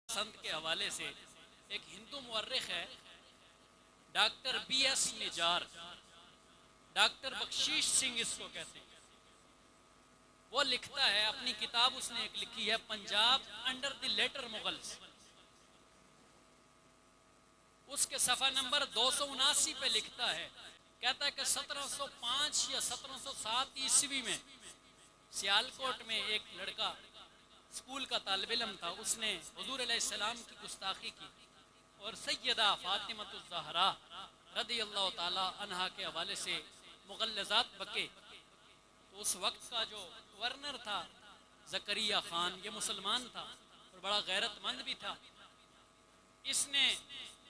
संत के हवाले से एक हिंदू मुअर्रिख है doctor BS Nizar, doctor Bakhshish Singh इसको कहते हैं। वो लिखता है, अपनी किताब उसने एक लिखी है Punjab under the later Mughals, उसके सफ़ा नंबर 279 पे लिखता है, कहता है कि 1705 या 1707 ईस्वी में सियालकोट में एक लड़का स्कूल का तालिब इल्म था, उसने हुजूर अलैहिस्सलाम की गुस्ताखी की और सैयदा फातिमतुज़ ज़हरा रज़ियल्लाहु ताला अन्हा के हवाले से मुग़ल्लज़ात बके। तो उस वक्त का जो गवर्नर था ज़करिया खान, ये मुसलमान था और बड़ा गैरतमंद भी था। इसने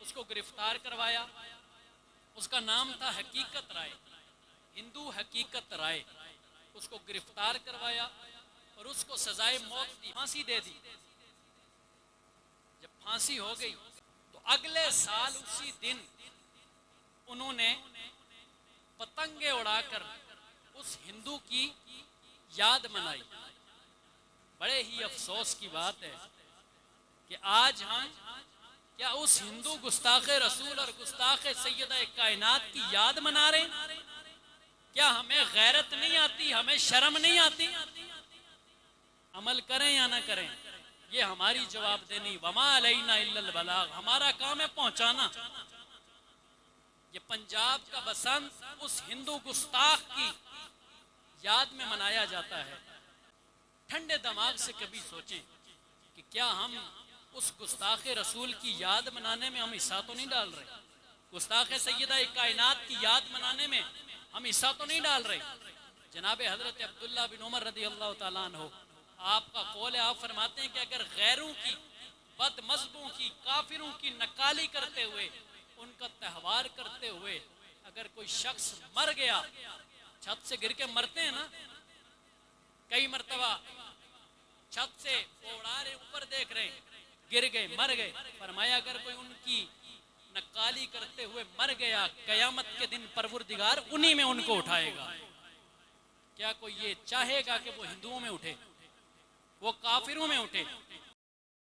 उसको गिरफ्तार करवाया। उसका नाम था हकीकत राय, हिंदू हकीकत राय। उसको गिरफ्तार करवाया और उसको सजाए मौत दी, फांसी दे दी। जब फांसी हो गई तो अगले साल उसी दिन उन्होंने पतंगे उड़ाकर उस हिंदू की याद मनाई। बड़े ही अफसोस की बात है कि आज हम क्या उस हिंदू गुस्ताखे रसूल और गुस्ताखे सैयदा कायनात की याद मना रहे हैं? क्या हमें गैरत नहीं आती, हमें शर्म नहीं आती? अमल करें या ना करें, ये हमारी जवाबदेही। वमा अलैना इल्लल बलाग, हमारा काम है पहुंचाना। ये पंजाब का बसंत उस हिंदू गुस्ताख की याद में मनाया जाता है। ठंडे दिमाग से कभी सोचें कि क्या हम उस गुस्ताखे रसूल की याद मनाने में हम हिस्सा तो नहीं डाल रहे? गुस्ताखे सैयदा कायनात की याद मनाने में हम हिस्सा तो नहीं डाल रहे? जनाब हजरत अब्दुल्ला बिन उमर रज़ियल्लाहु ताला अन्हु, आपका कौल है, आप फरमाते हैं कि अगर गैरों की, बदमज़हबों की, काफिरों की नकाली करते हुए, उनका त्यौहार करते हुए अगर कोई शख्स मर गया, छत से गिर के मरते हैं ना कई मरतबा, छत से उड़ा रहे, ऊपर देख रहे, गिर गए, मर गए। फरमाया अगर कोई उनकी नकाली करते हुए मर गया, कयामत के दिन परवरदिगार उन्हीं में उनको उठाएगा। क्या कोई ये चाहेगा कि वो हिंदुओं में उठे, वो काफिरों में उठे?